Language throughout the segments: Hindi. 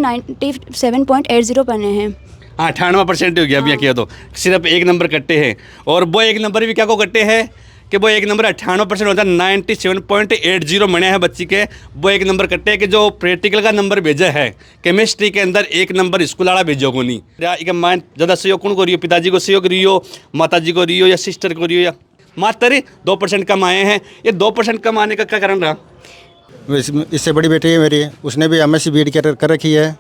97.80 बने हैं। हाँ 98% हो गया अभी किया तो सिर्फ एक नंबर कट्टे हैं और वो एक नंबर भी क्या को कट्टे हैं कि वो एक नंबर 98% होता है। 97.80 बने हैं बच्ची के। वो एक नंबर कट्टे कि जो प्रैक्टिकल का नंबर भेजा है केमिस्ट्री के अंदर एक नंबर स्कूल वाला भेजो को नहीं। एक माइन ज़्यादा सहयोग कौन को रही हो, पिताजी को सहयोग रही हो, माता जी को रही हो या सिस्टर को रही हो, या मात्र 2% कम आए हैं। ये 2% कम आने का क्या कारण रहा? इससे बड़ी बेटी है मेरी, उसने भी MSc BEd कर रखी है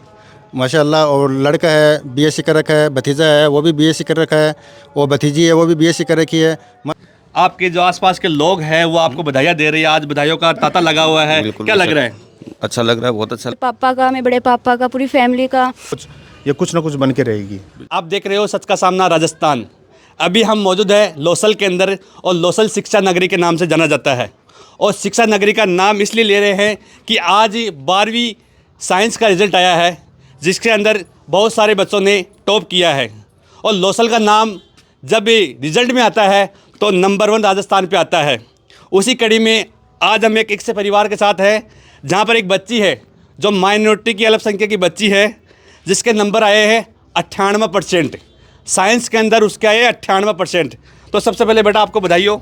माशाल्लाह। और लड़का है BSc कर रखा है, भतीजा है वो भी BSc कर रखा है, और भतीजी है वो भी BSc कर रखी है। आपके जो आसपास के लोग हैं वो आपको बधाइयाँ दे रही है, आज बधाइयों का तांता लगा हुआ है, क्या लग रहा है? अच्छा लग रहा है, बहुत अच्छा। पापा का, मेरे बड़े पापा का, पूरी फैमिली का ये कुछ ना कुछ बन के रहेगी। आप देख रहे हो सच का सामना राजस्थान। अभी हम मौजूद है लोसल के अंदर और लोसल शिक्षा नगरी के नाम से जाना जाता है। और शिक्षा नगरी का नाम इसलिए ले रहे हैं कि आज 12वीं साइंस का रिजल्ट आया है जिसके अंदर बहुत सारे बच्चों ने टॉप किया है। और लोसल का नाम जब रिजल्ट में आता है तो नंबर 1 राजस्थान पे आता है। उसी कड़ी में आज हम एक ऐसे परिवार के साथ है जहाँ पर एक बच्ची है जो माइनॉरिटी की अल्पसंख्यक की बच्ची है जिसके नंबर आए हैं 98%। साइंस के अंदर उसके आए 98%। तो सबसे पहले बेटा आपको बधाई हो।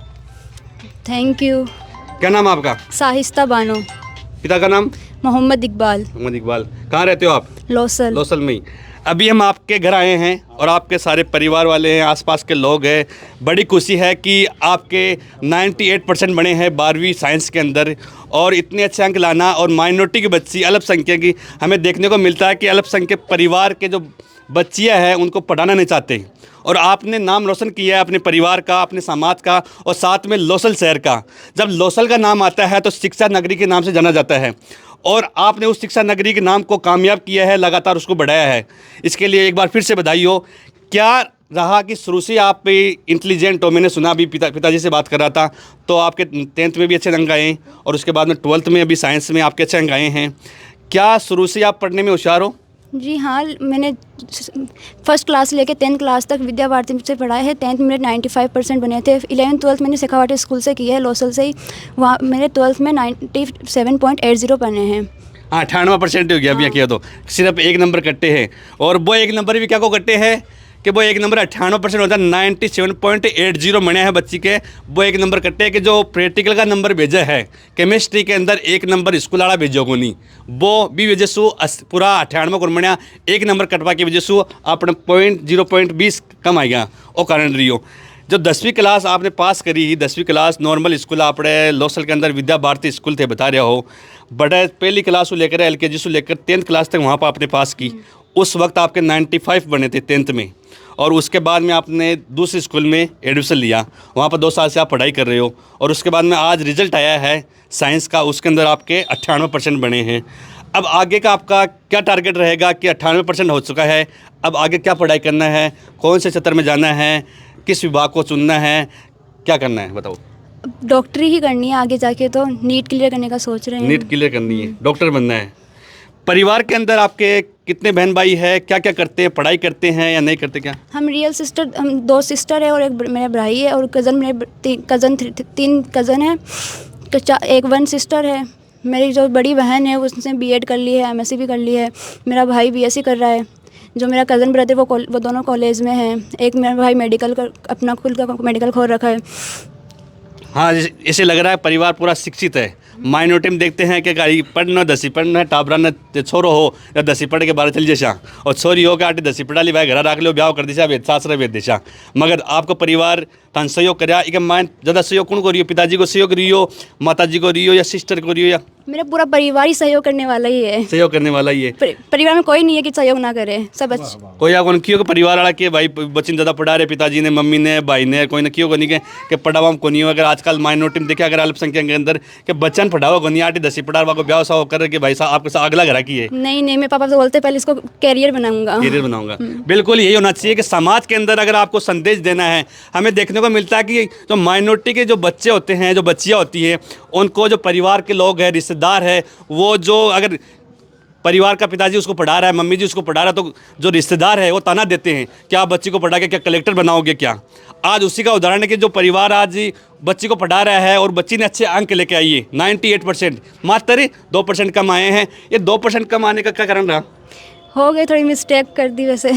Thank you. क्या नाम है आपका? साहिस्ता बानो। पिता का नाम? मोहम्मद इकबाल। मोहम्मद इकबाल। कहाँ रहते हो आप? लोसल। लोसल में ही। अभी हम आपके घर आए हैं और आपके सारे परिवार वाले हैं, आसपास के लोग हैं। बड़ी खुशी है कि आपके 98% बने हैं 12वीं साइंस के अंदर। और इतने अच्छे अंक लाना और माइनॉरिटी की बच्ची अल्पसंख्यक की हमें देखने को मिलता है कि अल्पसंख्यक परिवार के जो बच्चियां हैं उनको पढ़ाना नहीं चाहते। और आपने नाम रोशन किया है अपने परिवार का, अपने समाज का और साथ में लोसल शहर का। जब लोसल का नाम आता है तो शिक्षा नगरी के नाम से जाना जाता है और आपने उस शिक्षा नगरी के नाम को कामयाब किया है, लगातार उसको बढ़ाया है। इसके लिए एक बार फिर से बधाई हो। क्या रहा कि शुरू से आप इंटेलिजेंट हो? मैंने सुना अभी पिताजी से बात कर रहा था तो आपके 10th में भी अच्छे अंक आए और उसके बाद में 12th में अभी साइंस में आपके अच्छे अंक आए हैं। क्या शुरू से आप पढ़ने में होशियार हो? जी हाँ, मैंने फर्स्ट क्लास लेके 10th क्लास तक विद्या भारती से पढ़ा है। 10th मेरे 95% बने थे। 11th 12th मैंने शेखावाटी स्कूल से की है, लोसल से ही। वहाँ मेरे 12th में 97.80 बने हैं। हाँ 98% हो गया अभी किया तो सिर्फ एक नंबर कट्टे हैं। और वो एक नंबर भी क्या को कट्टे हैं कि वो एक नंबर 98% होता है। 97.80 बने हैं बच्ची के। वो एक नंबर कट्टे हैं कि जो प्रैक्टिकल का नंबर भेजा है केमिस्ट्री के अंदर एक नंबर स्कूल वाला भेजो को नहीं। वो भी वजह से पूरा 98 गुणमण्या एक नंबर कटवा की वजह से अपने 0.20 कम आ गया। और कारण रही हो जो 10वीं क्लास आपने पास करी, 10वीं क्लास नॉर्मल स्कूल आपने लोसल के अंदर विद्या भारती स्कूल थे बता रहे हो। बड़े पहली क्लास से लेकर LKG से लेकर 10th क्लास तक वहाँ पर आपने पास की। उस वक्त आपके 95 बने थे 10th में। और उसके बाद में आपने दूसरे स्कूल में एडमिशन लिया, वहाँ पर 2 साल से आप पढ़ाई कर रहे हो। और उसके बाद में आज रिजल्ट आया है साइंस का, उसके अंदर आपके 98% बने हैं। अब आगे का आपका क्या टारगेट रहेगा कि 98% हो चुका है, अब आगे क्या पढ़ाई करना है, कौन से क्षेत्र में जाना है, किस विभाग को चुनना है, क्या करना है बताओ? डॉक्टरी ही करनी है आगे जाके, तो नीट क्लियर करने का सोच रहे हैं। नीट क्लियर करनी है, डॉक्टर बनना है। परिवार के अंदर आपके कितने बहन भाई है, क्या क्या करते हैं, पढ़ाई करते हैं या नहीं करते? क्या हम हम 2 सिस्टर है और एक मेरा भाई है और कज़न मेरे 3 कज़न है। एक 1 सिस्टर है। मेरी जो बड़ी बहन है उसने BEd कर ली है, MSc भी कर ली है। मेरा भाई BSc कर रहा है। जो मेरा कज़न ब्रदर वो दोनों कॉलेज में हैं। एक मेरा भाई मेडिकल का अपना खुद का मेडिकल खोल रखा है। हाँ ऐसे लग रहा है परिवार पूरा शिक्षित है। माइनॉरिटी में देखते हैं कि गाड़ी पढ़ना 10वीं पढ़ना है, टाबरा ने छोरो हो या 10वीं पढ़ के बाहर चल जैसा और छोरी हो कि 10वीं पढ़ा ली भाई घर रख लो, ब्याह कर दिशा वेद सासरा वेद दिशा। मगर आपको परिवार तन सहयोग कराया, एक माइन ज़्यादा सहयोग कौन को रही हो? पिताजी को सहयोग रही हो, माता जी को रही हो या सिस्टर को रही हो? या मेरा पूरा परिवार ही सहयोग करने वाला ही है। सहयोग करने वाला ही है। परिवार में कोई नहीं है कि सहयोग ना करे, सब कोई या कौन क्यों परिवार वाला कि भाई बच्चे ज़्यादा पढ़ा रहे, पिताजी ने, मम्मी ने, भाई ने, कोई ना क्यों को नहीं कि पढ़ावा को नहीं हो। अगर आजकल माइनॉरिटी में देखे अगर अल्पसंख्यक के अंदर कि बच्चन पढ़ाओ को नहीं, 8-10 पढ़ावा को ब्याह सा कर के भाई साहब आपके साथ अगला घर की है। नहीं मेरे पापा तो बोलते पहले इसको कैरियर बनाऊंगा। बिल्कुल यही होना चाहिए कि समाज के अंदर अगर आपको संदेश देना है। हमें देखने को मिलता है कि जो माइनॉरिटी के जो बच्चे होते हैं, जो बच्चियाँ होती हैं, उनको जो परिवार के लोग हैं, रिश्तेदार है, वो जो अगर परिवार का पिताजी उसको पढ़ा रहा है, मम्मी जी उसको पढ़ा रहा है, तो जो रिश्तेदार है वो ताना देते हैं कि आप बच्ची को पढ़ा के क्या कलेक्टर बनाओगे क्या? आज उसी का उदाहरण है कि जो परिवार आज बच्ची को पढ़ा रहा है और बच्ची ने अच्छे अंक लेके आई है 98%, मात्र 2% कम आए हैं। ये 2% कम आने का क्या कारण रहा? हो गई, थोड़ी मिस्टेक कर दी वैसे।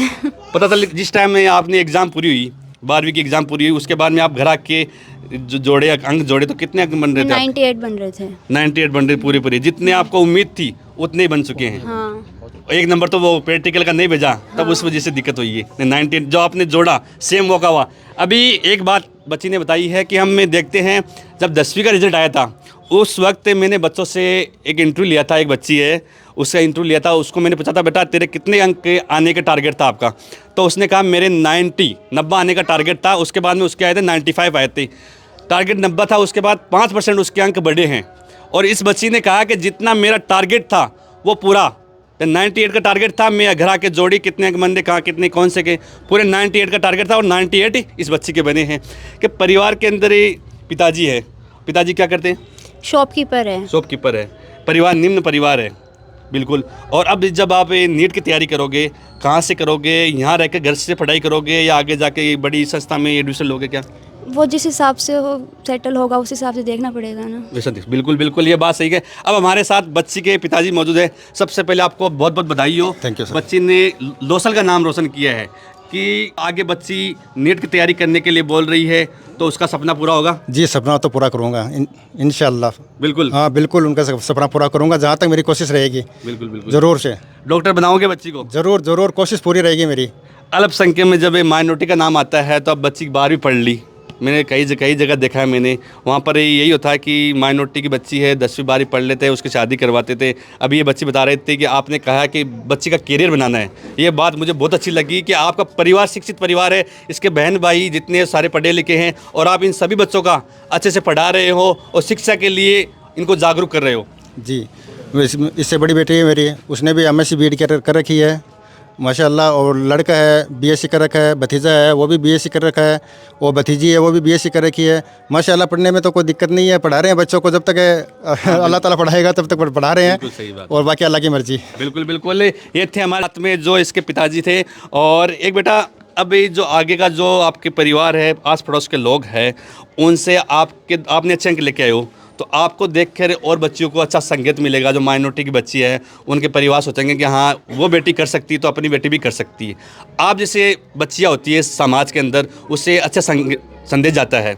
पता था जिस टाइम में आपने एग्ज़ाम पूरी हुई, 12वीं की एग्ज़ाम पूरी हुई, उसके बाद में आप घर आके जो जोड़े अंक जोड़े तो कितने अंक बन रहे थे? 98 बन रहे थे। 98 बन रहे पूरे पूरे, जितने आपको उम्मीद थी उतने ही बन चुके हैं। हाँ। एक नंबर तो वो प्रैक्टिकल का नहीं भेजा, तब उस वजह से दिक्कत हुई है। 98 जो आपने जोड़ा सेम मौका हुआ। अभी एक बात बच्ची ने बताई है कि हम देखते हैं जब 10वीं का रिजल्ट आया था उस वक्त मैंने बच्चों से एक इंटरव्यू लिया था, एक बच्ची है उसका इंटरव्यू लिया था, उसको मैंने पूछा था बेटा तेरे कितने अंक आने का टारगेट था आपका, तो उसने कहा मेरे 90 आने का टारगेट था। उसके बाद में उसके आए थे 95 आए थे, टारगेट 90 था, उसके बाद 5% उसके अंक बढ़े हैं। और इस बच्ची ने कहा कि जितना मेरा टारगेट था वो पूरा 98 का टारगेट था, मैं घर आके जोड़ी कितने अंक बने, कहाँ कितने कौन से के, पूरे 98 का टारगेट था और 98 इस बच्ची के बने हैं। कि परिवार के अंदर ही पिताजी है, पिताजी क्या करते हैं? शॉपकीपर है। शॉपकीपर है। परिवार निम्न परिवार है बिल्कुल। और अब जब आप नीट की तैयारी करोगे कहाँ से करोगे? यहाँ रह के घर से पढ़ाई करोगे या आगे जाके बड़ी संस्था में एडमिशन लोगे क्या? वो जिस हिसाब से वो सेटल होगा उस हिसाब से देखना पड़ेगा ना। वैसा बिल्कुल बिल्कुल ये बात सही है। अब हमारे साथ बच्ची के पिताजी मौजूद है। सबसे पहले आपको बहुत बहुत बधाई हो। Thank you sir. बच्ची ने लोसल का नाम रोशन किया है कि आगे बच्ची नीट की तैयारी करने के लिए बोल रही है, तो उसका सपना पूरा होगा? जी सपना तो पूरा करूँगा इंशाल्लाह। बिल्कुल। हाँ बिल्कुल, उनका सपना पूरा करूँगा जहाँ तक मेरी कोशिश रहेगी। बिल्कुल बिल्कुल ज़रूर से डॉक्टर बनाओगे बच्ची को? ज़रूर कोशिश पूरी रहेगी मेरी। अल्पसंख्यक में जब माइनॉरिटी का नाम आता है तो अब बच्ची 12वीं पढ़ ली, मैंने कई जगह देखा है मैंने, वहाँ पर यही होता है कि माइनॉरिटी की बच्ची है 10वीं 12वीं पढ़ लेते हैं, उसकी शादी करवाते थे। अभी ये बच्ची बता रहे थे कि आपने कहा कि बच्ची का करियर बनाना है, ये बात मुझे बहुत अच्छी लगी कि आपका परिवार शिक्षित परिवार है, इसके बहन भाई जितने सारे पढ़े लिखे हैं और आप इन सभी बच्चों का अच्छे से पढ़ा रहे हो और शिक्षा के लिए इनको जागरूक कर रहे हो। जी इससे बड़ी बेटी है मेरी, उसने भी MSc BEd कर रखी है माशाल्लाह। और लड़का है BSc कर रखा है, भतीजा है वो भी BSc कर रखा है, और भतीजी है वो भी BSc कर रखी है माशाल्लाह। पढ़ने में तो कोई दिक्कत नहीं है, पढ़ा रहे हैं बच्चों को, जब तक अल्लाह ताला पढ़ाएगा तब तक पढ़ा रहे हैं। सही बात। और बाकी अल्लाह की मर्जी। बिल्कुल बिल्कुल ये थे हमारे साथ में जो इसके पिताजी थे। और एक बेटा अब ये जो आगे का जो आपके परिवार है, आस पड़ोस के लोग हैं, उनसे आपने अच्छे अंक लेके आए हो तो आपको देखकर और बच्चियों को अच्छा संकेत मिलेगा। जो माइनॉरिटी की बच्ची है उनके परिवार सोचेंगे कि हाँ वो बेटी कर सकती है तो अपनी बेटी भी कर सकती है। आप जैसे बच्चियाँ होती है समाज के अंदर, उससे अच्छा संदेश जाता है।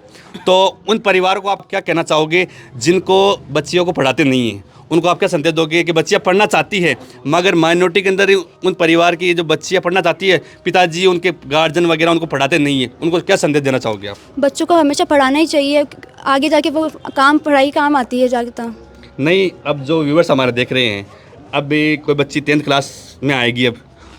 तो उन परिवारों को आप क्या कहना चाहोगे जिनको बच्चियों को पढ़ाते नहीं हैं? उनको आप क्या संदेश दोगे कि बच्चियाँ पढ़ना चाहती है मगर माइनॉरिटी के अंदर उन परिवार की जो बच्चियाँ पढ़ना चाहती है, पिताजी उनके गार्जियन वगैरह उनको पढ़ाते नहीं है, उनको क्या संदेश देना चाहोगे आप? बच्चों को हमेशा पढ़ाना ही चाहिए, आगे जाके वो पढ़ाई काम आती है जाके तो। नहीं, अब जो व्यूअर्स हमारे देख रहे हैं, अब भी कोई बच्ची 10th क्लास में आएगी अब,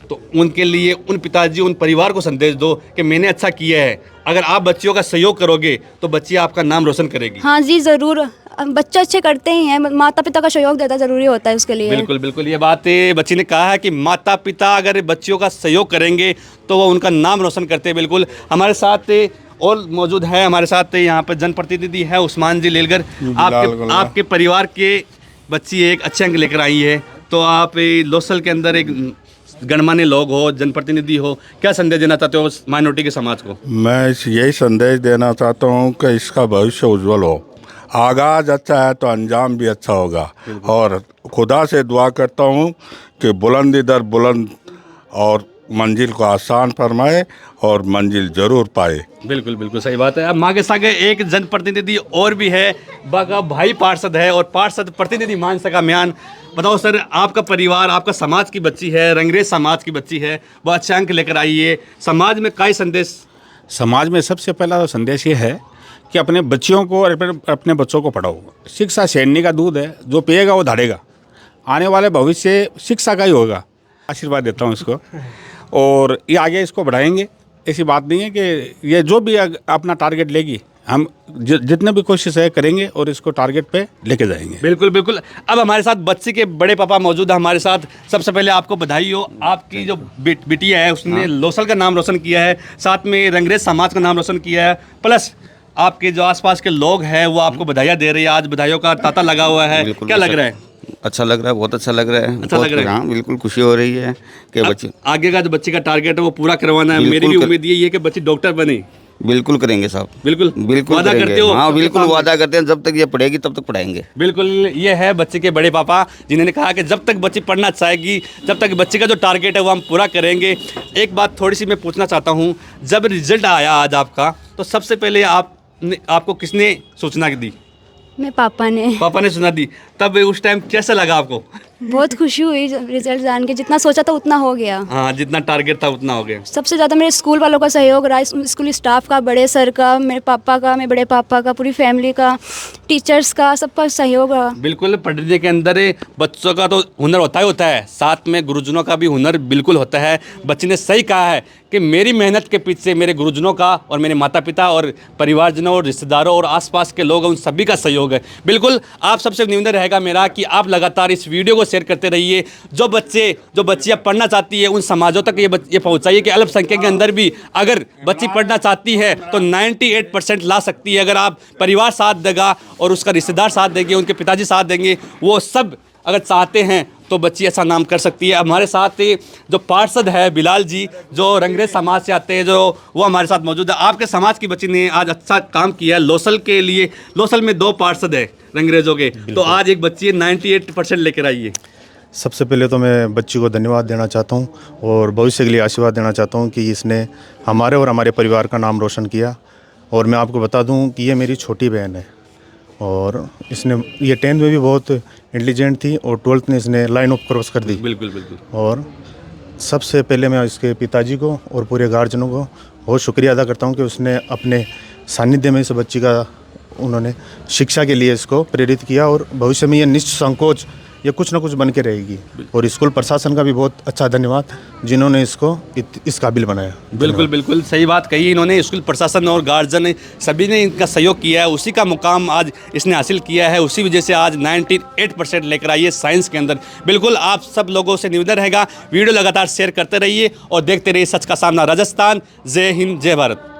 तो उनके लिए उन पिताजी उन परिवार को संदेश दो कि मैंने अच्छा किया है, अगर आप बच्चियों का सहयोग करोगे तो बच्ची आपका नाम रोशन करेगी। हाँ जी ज़रूर, बच्चे अच्छे करते ही हैं, माता पिता का सहयोग देना ज़रूरी होता है उसके लिए। बिल्कुल बिल्कुल ये बात बच्ची ने कहा है कि माता पिता अगर बच्चियों का सहयोग करेंगे तो वो उनका नाम रोशन करते हैं। बिल्कुल हमारे साथ और मौजूद है, हमारे साथ यहाँ पर जनप्रतिनिधि है उस्मान जी लेलगर। आपके परिवार के बच्ची एक अच्छे अंक लेकर आई है, तो आप लोसल के अंदर एक गणमान्य लोग हो, जनप्रतिनिधि हो, क्या संदेश देना चाहते हो माइनॉरिटी के समाज को? मैं यही संदेश देना चाहता हूँ कि इसका भविष्य उज्जवल हो। आगाज़ अच्छा है तो अंजाम भी अच्छा होगा। और खुदा से दुआ करता हूँ कि बुलंदी दर बुलंद और मंजिल को आसान फरमाए और मंजिल ज़रूर पाए। बिल्कुल बिल्कुल सही बात है। अब माँ के सागे एक जनप्रतिनिधि और भी है, बाका भाई पार्षद है और पार्षद प्रतिनिधि मान सका म्यान। बताओ सर, आपका परिवार, आपका समाज की बच्ची है, रंगरेज समाज की बच्ची है, वो अच्छे अंक लेकर आई है, समाज में क्या संदेश? समाज में सबसे पहला संदेश ये है कि अपने बच्चियों को और अपने बच्चों को पढ़ाओ। शिक्षा शेरनी का दूध है, जो पिएगा वो धाड़ेगा। आने वाले भविष्य शिक्षा का ही होगा। आशीर्वाद देता हूँ इसको, और ये आगे इसको बढ़ाएंगे। ऐसी बात नहीं है कि ये जो भी अपना टारगेट लेगी, हम जितने भी कोशिश है करेंगे और इसको टारगेट पे लेके जाएंगे। बिल्कुल बिल्कुल। अब हमारे साथ बच्ची के बड़े पापा मौजूद है हमारे साथ। सबसे पहले आपको बधाई हो, आपकी जो बिटिया है उसने लोसल का नाम रोशन किया है, साथ में रंगरेज समाज का नाम रोशन किया है, प्लस आपके जो आसपास के लोग हैं वो आपको बधाइयाँ दे रहे हैं। आज बधाइयों का तांता लगा हुआ है, क्या लग रहा है? अच्छा लग रहा है, बहुत अच्छा लग रहा है। अच्छा लग रहा है। हाँ बिल्कुल खुशी हो रही है कि बच्चे आगे का जो बच्चे का टारगेट है वो पूरा करवाना है। मेरी भी उम्मीद यही है कि बच्ची डॉक्टर बने। बिल्कुल करेंगे साहब, बिल्कुल बिल्कुल वादा करेंगे। करते हो? हाँ सबके बिल्कुल सामने? वादा करते हैं, जब तक ये पढ़ेगी तब तक पढ़ाएंगे। बिल्कुल, ये है बच्चे के बड़े पापा जिन्होंने कहा कि जब तक बच्ची पढ़ना चाहेगी, जब तक बच्चे का जो टारगेट है वो हम पूरा करेंगे। एक बात थोड़ी सी मैं पूछना चाहता हूँ, जब रिजल्ट आया आज आपका, तो सबसे पहले आपको किसने सूचना दी? मेरे पापा ने। पापा ने सूचना दी, तब उस टाइम कैसा लगा आपको? बहुत खुशी हुई जब रिजल्ट जान के, जितना सोचा था उतना हो गया। हाँ, जितना टारगेट था उतना हो गया। सबसे ज़्यादा मेरे स्कूल वालों का सहयोग रहा, स्कूल स्टाफ का, बड़े सर का, मेरे पापा का, मेरे बड़े पापा का, पूरी फैमिली का, टीचर्स का, सबका सहयोग रहा। बिल्कुल, पढ़ने के अंदर बच्चों का तो हुनर होता है, साथ में गुरुजनों का भी हुनर बिल्कुल होता है। बच्ची ने सही कहा है कि मेरी मेहनत के पीछे मेरे गुरुजनों का और मेरे माता पिता और परिवारजनों और रिश्तेदारों और आसपास के लोग, उन सभी का सहयोग है। बिल्कुल, आप सबसे निवेदन रहेगा मेरा कि आप लगातार इस वीडियो को शेयर करते रहिए। जो बच्चियाँ पढ़ना चाहती है उन समाजों तक ये पहुँचाइए कि अल्पसंख्यक के अंदर भी अगर बच्ची पढ़ना चाहती है तो 98% ला सकती है। अगर आप परिवार साथ देगा और उसका रिश्तेदार साथ देंगे, उनके पिताजी साथ देंगे, वो सब अगर चाहते हैं तो बच्ची ऐसा नाम कर सकती है। हमारे साथ जो पार्षद है बिलाल जी, जो रंगरेज समाज से आते हैं, जो वो हमारे साथ मौजूद है। आपके समाज की बच्ची ने आज अच्छा काम किया है लोसल के लिए। लोसल में 2 पार्षद है रंगरेजों के, तो आज एक बच्ची 98% लेकर आई है। सबसे पहले तो मैं बच्ची को धन्यवाद देना चाहता हूँ और भविष्य के लिए आशीर्वाद देना चाहता हूँ कि इसने हमारे और हमारे परिवार का नाम रोशन किया। और मैं आपको बता दूँ कि ये मेरी छोटी बहन है और इसने ये 10th में भी बहुत इंटेलिजेंट थी और 12th में इसने लाइन ऑफ क्रॉस कर दी। बिल्कुल बिल्कुल। और सबसे पहले मैं इसके पिताजी को और पूरे गार्जियनों को बहुत शुक्रिया अदा करता हूँ कि उसने अपने सानिध्य में इस बच्ची का उन्होंने शिक्षा के लिए इसको प्रेरित किया और भविष्य में ये निसंकोच ये कुछ ना कुछ बन के रहेगी। और स्कूल प्रशासन का भी बहुत अच्छा धन्यवाद जिन्होंने इसको इस काबिल बनाया। बिल्कुल बिल्कुल सही बात कही इन्होंने। स्कूल प्रशासन और गार्जियन सभी ने इनका सहयोग किया है, उसी का मुकाम आज इसने हासिल किया है। उसी वजह से आज 98% लेकर आई है साइंस के अंदर। बिल्कुल, आप सब लोगों से निवेदन रहेगा वीडियो लगातार शेयर करते रहिए और देखते रहिए सच का सामना राजस्थान। जय हिंद, जय भारत।